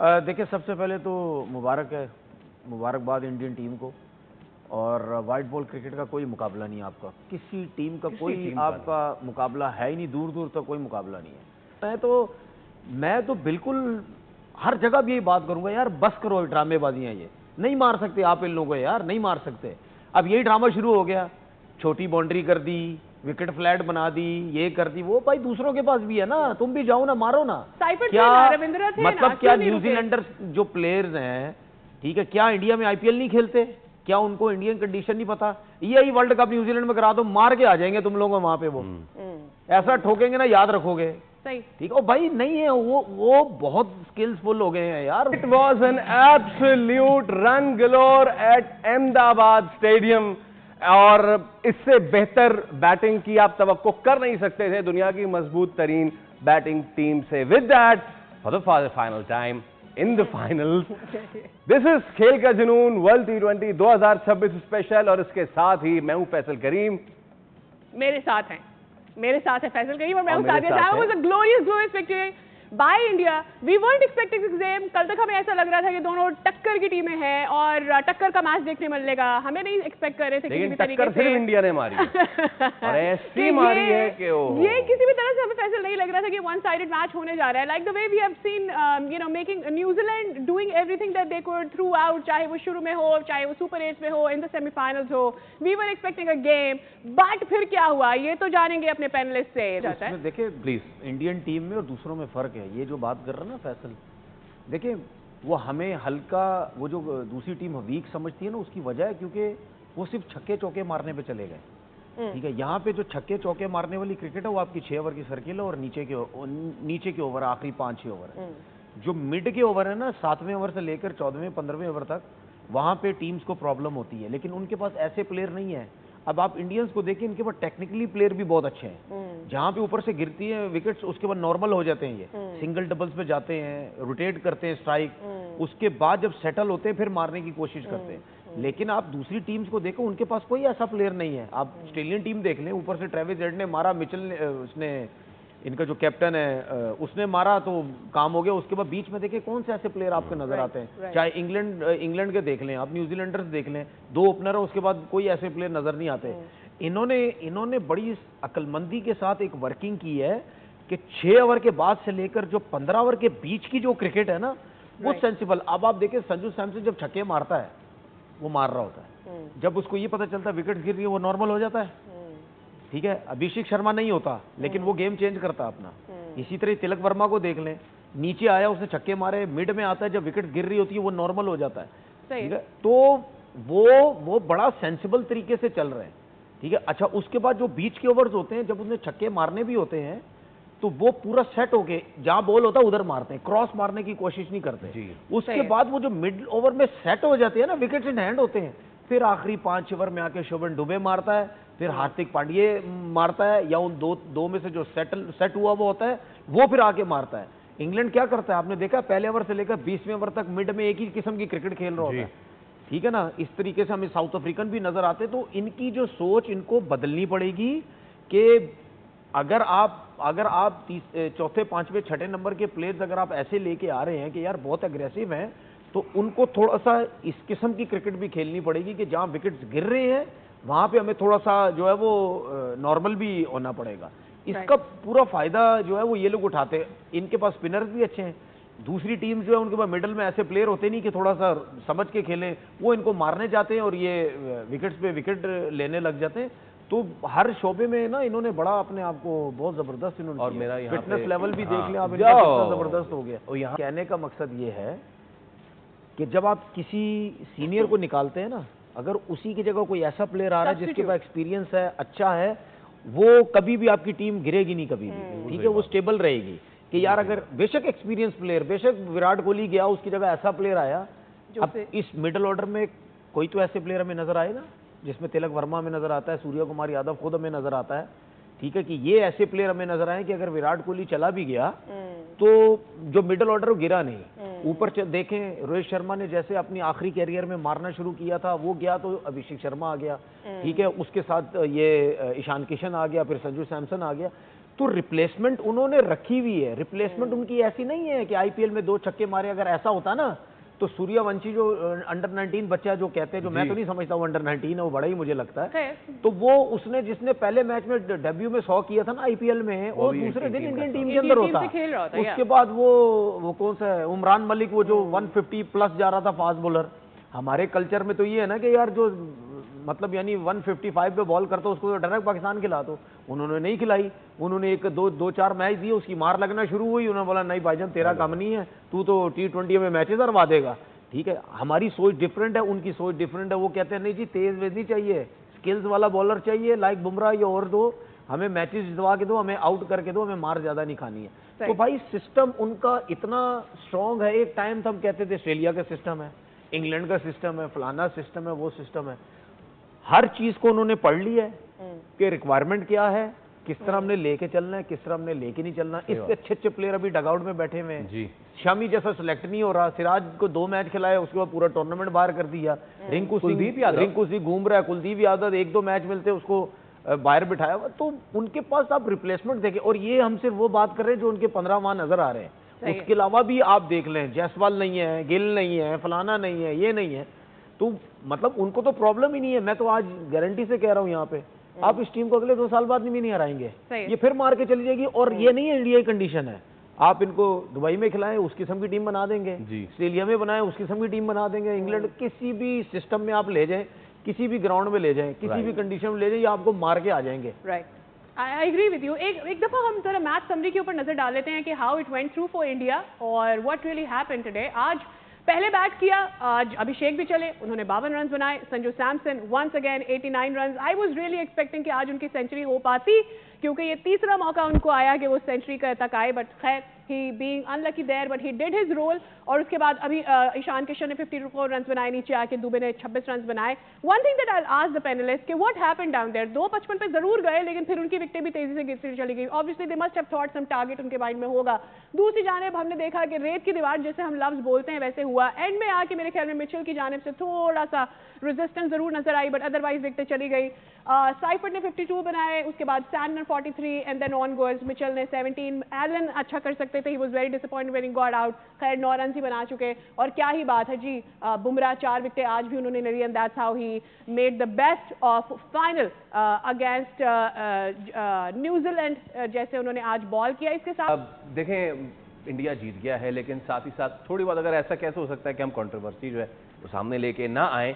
देखिए, सबसे पहले तो मुबारकबाद इंडियन टीम को। और वाइट बॉल क्रिकेट का कोई मुकाबला नहीं है आपका, किसी टीम का कोई आपका मुकाबला है ही नहीं, दूर दूर तक कोई मुकाबला नहीं है। मैं तो बिल्कुल हर जगह भी यही बात करूंगा, यार बस करो ड्रामेबाजियां, ये नहीं मार सकते आप इन लोगों को, यार नहीं मार सकते। अब यही ड्रामा शुरू हो गया, छोटी बाउंड्री कर दी, विकेट फ्लैट बना दी, ये कर दी, वो भाई दूसरों के पास भी है ना, तुम भी जाओ ना, मारो ना। क्या मतलब, क्या न्यूजीलैंडर्स जो प्लेयर्स हैं, ठीक है, क्या इंडिया में आईपीएल नहीं खेलते? क्या उनको इंडियन कंडीशन नहीं पता? यही वर्ल्ड कप न्यूजीलैंड में करा दो, मार के आ जाएंगे तुम लोगों वहां पे, वो ऐसा ठोकेंगे ना, याद रखोगे। ठीक है भाई, नहीं है वो बहुत स्किल्सफुल हो गए हैं यार। It was an absolute run galore at Ahmedabad stadium, और इससे बेहतर बैटिंग की आप तवक्को कर नहीं सकते थे दुनिया की मजबूत तरीन बैटिंग टीम से। With that, for the final time in the finals, this is खेल का जुनून वर्ल्ड T20 2026 स्पेशल। और इसके साथ ही मैं हूं फैसल करीम, मेरे साथ है फैसल करीम, और मैं हूं Sadia Jama. Was a glorious victory by India. We weren't expecting this game। कल तक हमें ऐसा लग रहा था कि दोनों टक्कर की टीमें हैं और टक्कर का मैच देखने मिलेगा, हमें नहीं एक्सपेक्ट कर रहे थे किसी भी तरीके से। सिर्फ इंडिया ने मारी और ऐसी मारी है कि ये किसी भी तरह से हमें फैसल नहीं लग रहा था कि वन साइडेड मैच होने जा रहा है। Like the way we have seen making New Zealand doing everything that they could throughout, चाहे वो शुरू में हो, चाहे वो सुपर 8 में हो, इन द सेमीफाइनल्स हो। We were expecting a game, but फिर क्या हुआ ये तो जानेंगे अपने पैनलिस्ट से। देखिए प्लीज, इंडियन टीम में और दूसरों में फर्क है। ये जो बात कर रहा ना फैसल, देखिए वो हमें हल्का, वो जो दूसरी टीम वीक समझती है ना, उसकी वजह है क्योंकि वो सिर्फ छक्के चौके मारने पे चले गए। ठीक है, यहाँ पे जो छक्के चौके मारने वाली क्रिकेट है वो आपकी 6 ओवर की सर्किल है, और नीचे के ओवर आखिरी 5-6 ओवर है। जो मिड के ओवर है ना, 7वें ओवर से लेकर 14वें 15वें ओवर तक, वहां पे टीम्स को प्रॉब्लम होती है, लेकिन उनके पास ऐसे प्लेयर नहीं है। अब आप इंडियंस को देखिए, इनके पास टेक्निकली प्लेयर भी बहुत अच्छे हैं। जहां पे ऊपर से गिरती है विकेट्स, उसके बाद नॉर्मल हो जाते हैं, ये सिंगल डबल्स पे जाते हैं, रोटेट करते हैं स्ट्राइक, उसके बाद जब सेटल होते हैं फिर मारने की कोशिश करते हैं। लेकिन आप दूसरी टीम्स को देखो, उनके पास कोई ऐसा प्लेयर नहीं है। आप ऑस्ट्रेलियन टीम देख लें, ऊपर से ट्रेविस हेड ने मारा, मिचेल ने, उसने, इनका जो कैप्टन है उसने मारा तो काम हो गया। उसके बाद बीच में देखिए कौन से ऐसे प्लेयर आपको नजर आते हैं, चाहे इंग्लैंड के देख लें आप, न्यूजीलैंडर्स देख लें, 2 ओपनर है, उसके बाद कोई ऐसे प्लेयर नजर नहीं आते। इन्होंने बड़ी अक्लमंदी के साथ एक वर्किंग की है कि 6 ओवर के बाद से लेकर जो 15 ओवर के बीच की जो क्रिकेट है ना, वो सेंसिबल। अब आप देखिए, संजू सैमसन जब छक्के मारता है वो मार रहा होता है, जब उसको ये पता चलता है विकेट गिर रही है वो नॉर्मल हो जाता है। ठीक है, अभिषेक शर्मा नहीं होता, लेकिन वो गेम चेंज करता अपना। इसी तरह तिलक वर्मा को देख लें, नीचे आया, उसने छक्के मारे, मिड में आता है, जब विकेट गिर रही होती है वो नॉर्मल हो जाता है। ठीक है, तो वो बड़ा सेंसिबल तरीके से चल रहे हैं। ठीक है, अच्छा, उसके बाद जो बीच के ओवर्स होते हैं, जब उन्हें छक्के मारने भी होते हैं तो वो पूरा सेट होके जहां बॉल होता है उधर मारते हैं, क्रॉस मारने की कोशिश नहीं करते। उसके बाद वो जो मिड ओवर में सेट हो जाते हैं ना, विकेट्स इन हैंड होते हैं, फिर आखिरी 5 ओवर में आके शोभन दुबे मारता है, फिर हार्दिक पांड्या मारता है, या उन दो में से जो सेट हुआ वो होता है वो फिर आके मारता है। इंग्लैंड क्या करता है, आपने देखा, पहले ओवर से लेकर 20वें ओवर तक मिड में एक ही किस्म की क्रिकेट खेल रहा होता है। ठीक है ना, इस तरीके से हमें साउथ अफ्रीकन भी नजर आते। तो इनकी जो सोच, इनको बदलनी पड़ेगी कि अगर आप चौथे 5वें 6ठे नंबर के प्लेयर्स अगर आप ऐसे लेके आ रहे हैं कि यार बहुत एग्रेसिव हैं, तो उनको थोड़ा सा इस किस्म की क्रिकेट भी खेलनी पड़ेगी कि जहां विकेट्स गिर रहे हैं वहां पे हमें थोड़ा सा जो है वो नॉर्मल भी होना पड़ेगा। इसका पूरा फायदा जो है वो ये लोग उठाते हैं। इनके पास स्पिनर्स भी अच्छे हैं, दूसरी टीम जो है उनके पास मिडल में ऐसे प्लेयर होते नहीं कि थोड़ा सा समझ के खेलें, वो इनको मारने जाते हैं और ये विकेट्स पे विकेट लेने लग जाते हैं। तो हर शोबे में ना इन्होंने बड़ा अपने आप को बहुत जबरदस्त इन्होंने, और मेरा फिटनेस लेवल भी देख लिया आप, इनका कितना जबरदस्त हो गया। और यहाँ कहने का मकसद ये है कि जब आप किसी सीनियर को निकालते हैं ना, अगर उसी की जगह कोई ऐसा प्लेयर आ रहा है जिसके पास एक्सपीरियंस है, अच्छा है, वो कभी भी आपकी टीम गिरेगी नहीं कभी भी। ठीक है, वो स्टेबल रहेगी कि यार अगर बेशक एक्सपीरियंस प्लेयर, बेशक विराट कोहली गया, उसकी जगह ऐसा प्लेयर आया। अब इस मिडिल ऑर्डर में कोई तो ऐसे प्लेयर हमें नजर आएगा जिसमें तिलक वर्मा हमें नजर आता है, सूर्य कुमार यादव खुद हमें नजर आता है। ठीक है, कि ये ऐसे प्लेयर हमें नजर आए कि अगर विराट कोहली चला भी गया तो जो मिडिल ऑर्डर वो गिरा नहीं। ऊपर देखें, रोहित शर्मा ने जैसे अपनी आखिरी कैरियर में मारना शुरू किया था, वो गया तो अभिषेक शर्मा आ गया। ठीक है, उसके साथ ये ईशान किशन आ गया, फिर संजू सैमसन आ गया। तो रिप्लेसमेंट उन्होंने रखी हुई है। रिप्लेसमेंट उनकी ऐसी नहीं है कि आईपीएल में 2 छक्के मारे। अगर ऐसा होता ना तो सूर्यवंशी जो अंडर 19 बच्चा जो कहते हैं, जो मैं तो नहीं समझता वो अंडर 19 है, वो बड़ा ही मुझे लगता है, तो वो उसने जिसने पहले मैच में डेब्यू में 100 किया था ना आईपीएल में, वो दूसरे दिन इंडियन टीम के अंदर होता। उसके बाद वो कौन सा है, उमरान मलिक, वो जो 150 प्लस जा रहा था फास्ट बॉलर। हमारे कल्चर में तो ये है ना कि यार जो मतलब यानी 155 पे बॉल करता उसको तो डायरेक्ट पाकिस्तान खिला दो। उन्होंने नहीं खिलाई, उन्होंने दो चार मैच दिए, उसकी मार लगना शुरू हुई, उन्होंने बोला नहीं भाईजान तेरा काम नहीं है, तू तो T20 में मैचेस हरवा देगा। ठीक है, हमारी सोच डिफरेंट है, उनकी सोच डिफरेंट है। वो कहते हैं नहीं जी तेज वेज नहीं चाहिए, स्किल्स वाला बॉलर चाहिए, लाइक बुमराह या और दो, हमें मैचेस जितवा के दो, हमें आउट करके दो, हमें मार ज्यादा नहीं खानी है। तो भाई सिस्टम उनका इतना स्ट्रांग है। एक टाइम हम कहते थे ऑस्ट्रेलिया का सिस्टम है, इंग्लैंड का सिस्टम है, फलाना सिस्टम है, वो सिस्टम है। हर चीज को उन्होंने पढ़ लिया है कि रिक्वायरमेंट क्या है, किस तरह हमने लेके चलना है, किस तरह हमने लेके नहीं चलना। इससे अच्छे अच्छे प्लेयर अभी डगआउट में बैठे हुए हैं जी। शामी जैसा सिलेक्ट नहीं हो रहा, सिराज को 2 मैच खिलाए, उसके बाद पूरा टूर्नामेंट बाहर कर दिया। रिंकू सिंह घूम रहा है, कुलदीप यादव 1-2 मैच मिलते उसको बाहर बिठाया। तो उनके पास आप रिप्लेसमेंट देखें, और ये हम सिर्फ वो बात कर रहे हैं जो उनके 15 वहां नजर आ रहे हैं। उसके अलावा भी आप देख लें, जायसवाल नहीं है, गिल नहीं है, फलाना नहीं है, ये नहीं है, तो मतलब उनको तो प्रॉब्लम ही नहीं है। मैं तो आज गारंटी से कह रहा हूं यहाँ पे, आप इस टीम को अगले 2 साल बाद भी नहीं हराएंगे, ये फिर मार के चली जाएगी। और ये नहीं है इंडिया की कंडीशन है, आप इनको दुबई में खिलाएं उस किस्म की टीम बना देंगे, ऑस्ट्रेलिया में बनाएं उस किस्म की टीम बना देंगे, इंग्लैंड किसी भी सिस्टम में आप ले जाएं, किसी भी ग्राउंड में ले जाएं, किसी भी कंडीशन में ले जाएं, आपको मार के आ जाएंगे। Right, I agree with you. एक दफा हम जरा मैच समरी के ऊपर नजर डाल लेते हैं कि how it went through for India और व्हाट रियली हैपेंड टुडे। आज पहले बैट किया, आज अभिषेक भी चले, उन्होंने 52 रन बनाए। Sanju Samson once again 89 run. I was really expecting कि आज उनकी सेंचुरी हो पाती, क्योंकि ये तीसरा मौका उनको आया कि वो सेंचुरी तक आए, बट खैर he being unlucky there, but he did his role. और उसके बाद अभी ईशान किशन ने 54 रन बनाए, नीचे आके दुबे ने 26 रन बनाए। One thing that I ask the panelist कि व्हाट हैपेंड डाउन देयर। 255 पे जरूर गए, लेकिन फिर उनकी विकेटें भी तेजी से गिरती चली गई। Obviously they must have thought some target उनके माइंड में होगा। दूसरी जानिब हमने देखा कि रेत की दीवार जैसे हम लफ्ज बोलते हैं वैसे हुआ। एंड में आके मेरे ख्याल में मिचेल की जानिब से थोड़ा सा रेजिस्टेंस जरूर नजर आई, बट अदरवाइज विकेटें चली गई। साइफर्ड ने 52 बनाए, उसके बाद Santner 43 and then on goals. Mitchell ने 17। एलन अच्छा कर सकते थे, he was very disappointed when he got out. खैर 9 रन ही बना चुके, और क्या ही बात है जी। बुमराह 4 विकेटें आज भी उन्होंने ली, and that's how he made the best of final against New Zealand, जैसे उन्होंने आज बॉल किया। इसके साथ अब देखें इंडिया जीत गया है, लेकिन साथ ही साथ थोड़ी बहुत अगर ऐसा कैसे हो सकता है कि हम कंट्रोवर्सी जो है वो सामने लेके ना आए।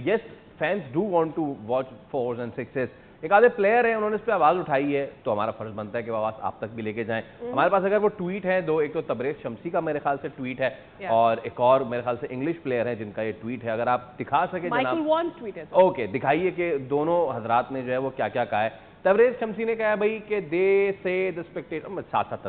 Yes, fans do want to watch 4s and 6s। एक आधे प्लेयर है उन्होंने इस पर आवाज उठाई है, तो हमारा फर्ज बनता है कि वो आवाज आप तक भी लेके जाएं। हमारे पास अगर वो ट्वीट है दो, एक तो तबरेज शमसी का मेरे ख्याल से ट्वीट है, और एक और मेरे ख्याल से इंग्लिश प्लेयर है जिनका ये ट्वीट है, अगर आप दिखा सके जनाब। ओके, दिखाइए कि दोनों हजरात ने जो है वो क्या क्या कहा है। तबरेज शमसी ने कहा है भाई कि दे से द स्पेक्टेटर, साथ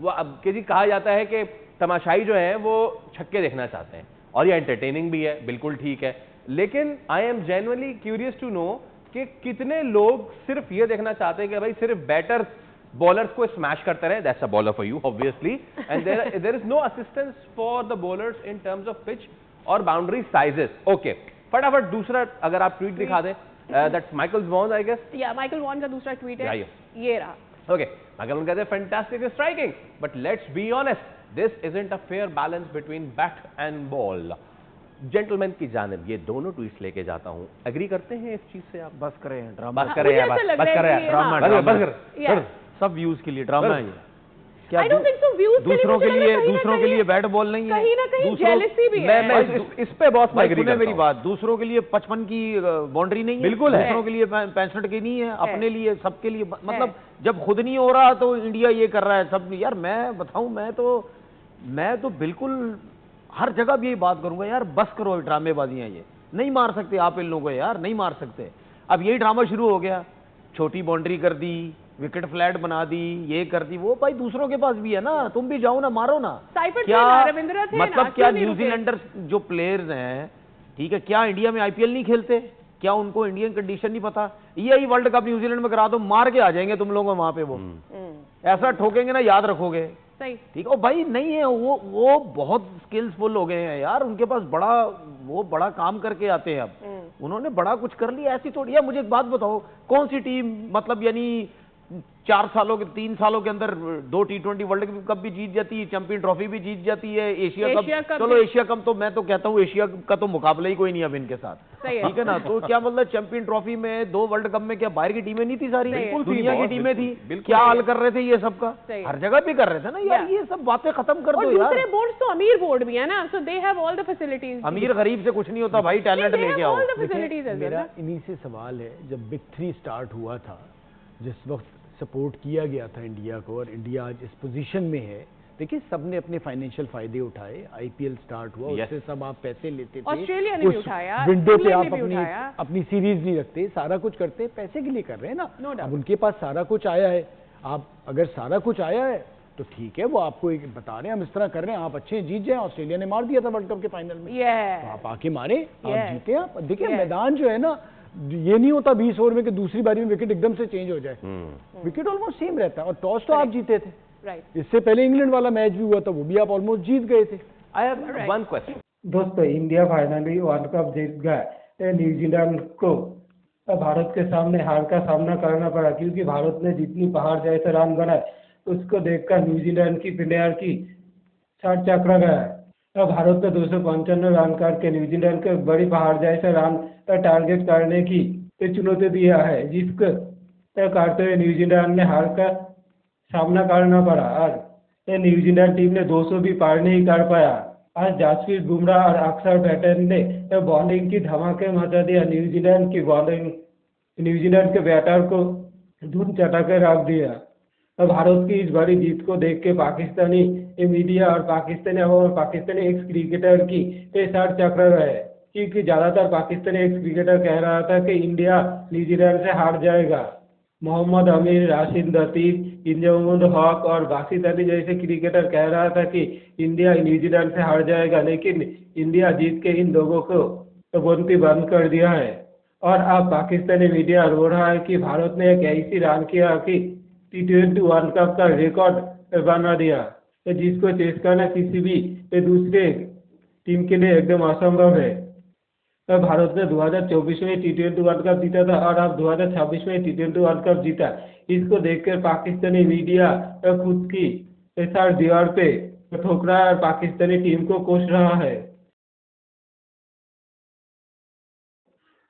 वो अब के जी कहा जाता है कि तमाशाई जो है वो छक्के देखना चाहते हैं, और ये एंटरटेनिंग भी है, बिल्कुल ठीक है, लेकिन I am genuinely curious to know कि कितने लोग सिर्फ ये देखना चाहते हैं कि भाई सिर्फ बैटर्स बॉलर्स को स्मैश करते रहे। That's a bowler for you obviously, and there is no assistance for the bowlers in terms of pitch or boundary sizes. Okay, फटाफट दूसरा अगर आप ट्वीट दिखा दें, that's Michael Vaughan I guess. या माइकल वॉन का दूसरा ट्वीट है, ये रहा। ओके, माइकल वॉन कहते हैं fantastic striking, but let's be honest, this isn't a fair balance between bat and ball. Gentleman की जानिब ये दोनों ट्वीट्स लेके जाता हूं, एग्री करते हैं इस चीज से आप? बस करें ड्रामा, बस करें यार, बस करें ड्रामा, बस कर, सब व्यूज के लिए ड्रामा है ये। क्या I don't think so, views दूसरों के लिए बैट बॉल नहीं है, कहीं ना कहीं जेलसी भी है। मैं इस पे बहुत मैं एग्री करता हूं। मेरी बात, दूसरों के लिए 55 की बाउंड्री नहीं है, बिल्कुल है, दूसरों के लिए 65 की नहीं है, अपने लिए सबके लिए, मतलब जब खुद नहीं हो रहा तो इंडिया ये कर रहा है सब। यार मैं बताऊं, मैं तो बिल्कुल हर जगह भी यही बात करूंगा, यार बस करो ड्रामेबाजियां, ये नहीं मार सकते आप इन लोगों को, यार नहीं मार सकते। अब यही ड्रामा शुरू हो गया, छोटी बाउंड्री कर दी, विकेट फ्लैट बना दी, ये कर दी, वो भाई दूसरों के पास भी है ना, तुम भी जाओ ना, मारो ना। क्या मतलब क्या न्यूजीलैंडर्स जो प्लेयर्स हैं, ठीक है, क्या इंडिया में आईपीएल नहीं खेलते? क्या उनको इंडियन कंडीशन नहीं पता? यही वर्ल्ड कप न्यूजीलैंड में करा दो, मार के आ जाएंगे तुम लोगों वहां पे, वो ऐसा ठोकेंगे ना, याद रखोगे। ठीक है, भाई नहीं है वो बहुत स्किल्सफुल हो गए हैं यार, उनके पास बड़ा काम करके आते हैं। अब उन्होंने बड़ा कुछ कर लिया, ऐसी थोड़ी है। मुझे एक बात बताओ, कौन सी टीम मतलब यानी 3 सालों के अंदर 2 T20 वर्ल्ड कप भी जीत जाती है, चैंपियन ट्रॉफी भी जीत जाती है, एशिया कप। चलो एशिया कप तो मैं तो कहता हूँ एशिया का तो मुकाबला ही कोई नहीं अब इनके साथ, ठीक है ना। तो क्या मतलब चैंपियन ट्रॉफी में 2 वर्ल्ड कप में क्या बाहर की टीमें नहीं थी, सारी दुनिया की टीमें थी, क्या हाल कर रहे थे ये सबका, हर जगह भी कर रहे थे ना यार। ये सब बातें खत्म कर दो यार। दूसरे बोर्ड तो अमीर बोर्ड भी है ना, so they have all the facilities. अमीर गरीब से कुछ नहीं होता भाई, टैलेंट लेके आओ। मेरा इन्हीं से सवाल है, जब बिग 3 स्टार्ट हुआ था, जिस वक्त सपोर्ट किया गया था इंडिया को, और इंडिया आज इस पोजीशन में है, देखिए सबने अपने फाइनेंशियल फायदे उठाए, आईपीएल स्टार्ट हुआ, उससे सब आप पैसे लेते थे, ऑस्ट्रेलिया ने भी उठाया, विंडो पे आप अपनी सीरीज नहीं रखते, सारा कुछ करते, पैसे के लिए कर रहे हैं ना। अब उनके पास सारा कुछ आया है, आप अगर सारा कुछ आया है तो ठीक है, वो आपको एक बता रहे हैं हम इस तरह कर रहे हैं, आप अच्छे जीत जाए। ऑस्ट्रेलिया ने मार दिया था वर्ल्ड कप के फाइनल में, तो आप आके मारे, आप जीते। आप देखिए मैदान जो है ना, ये नहीं होता 20 ओवर में कि दूसरी बारी में विकेट एकदम से चेंज हो जाए, विकेट ऑलमोस्ट सेम रहता है। और टॉस तो आप जीते थे, इससे पहले इंग्लैंड वाला मैच भी हुआ था, वो भी आप ऑलमोस्ट जीत गए थे। आई हैव वन क्वेश्चन दोस्तों, इंडिया फाइनली वर्ल्ड कप जीत गया, न्यूजीलैंड को भारत के सामने हार का सामना करना पड़ा, क्योंकि भारत ने जितनी पहाड़ जैसे रन बनाए उसको देखकर न्यूजीलैंड की प्लेयर की शर्ट चकरा गया। भारत ने 295 रन करके न्यूजीलैंड को बड़ी पहाड़ जैसे रन टारगेट करने की चुनौती दिया है, जिसको करते हुए न्यूजीलैंड ने हार का सामना करना पड़ा। आज न्यूजीलैंड टीम ने 200 भी पार नहीं कर पाया। आज जसप्रीत बुमराह और अक्षर पैटेल ने बॉलिंग की धमाके मचा दिया। न्यूजीलैंड की बॉलिंग न्यूजीलैंड के बैटर को धूल चटा के रख दिया। भारत की इस बड़ी जीत को देख के पाकिस्तानी मीडिया और पाकिस्तानी एक्स क्रिकेटर की सर चक्र रहे, क्योंकि ज्यादातर पाकिस्तानी एक्स क्रिकेटर कह रहा था कि इंडिया न्यूजीलैंड से हार जाएगा। मोहम्मद अमीर, राशिद लतीफ, इंजमाम हक और बासित अली जैसे क्रिकेटर कह रहा था कि इंडिया न्यूजीलैंड से हार जाएगा, लेकिन इंडिया जीत के इन लोगों को बोलती बंद कर दिया है। और अब पाकिस्तानी मीडिया रो रहा है कि भारत ने एक ऐसी रन किया कि T20 वर्ल्ड कप का रिकॉर्ड बना दिया, जिसको चेस करना किसी भी दूसरे टीम के लिए एकदम असंभव है। भारत ने 2024 में T20 वर्ल्ड कप जीता था और अब 2026 में T20 वर्ल्ड कप जीता। इसको देखकर पाकिस्तानी मीडिया खुद की सर दीवार पे ठोक रहा है और पाकिस्तानी टीम को कोस रहा है।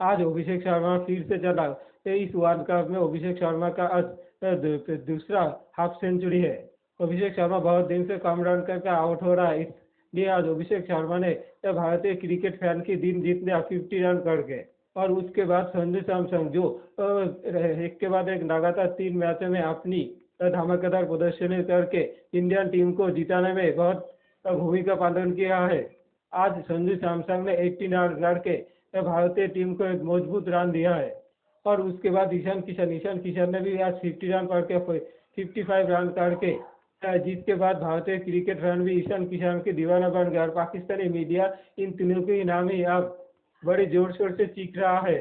आज अभिषेक शर्मा फिर से चला। इस वर्ल्ड कप में अभिषेक शर्मा का आज दूसरा हाफ सेंचुरी है। अभिषेक शर्मा बहुत दिन से कम रन करके आउट हो रहा है, इसलिए आज अभिषेक शर्मा ने भारतीय क्रिकेट फैन की दिन जीत लिया 50 रन करके। और उसके बाद संजू सैमसन, जो एक के बाद एक लगातार 3 मैचों में अपनी धमाकेदार प्रदर्शन करके इंडियन टीम को जिताने में बहुत भूमिका पालन किया है। आज संजू सैमसन ने 18 रन करके भारतीय टीम को एक मजबूत रन दिया है। और उसके बाद ईशान किशन ने भी आज 50 रन करके 55 रन करके, जिसके बाद भारतीय क्रिकेट फैन भी ईशान किशन के दीवाना बन गया और पाकिस्तानी मीडिया इन तीनों के नाम ही अब बड़े जोर शोर से चीख रहा है।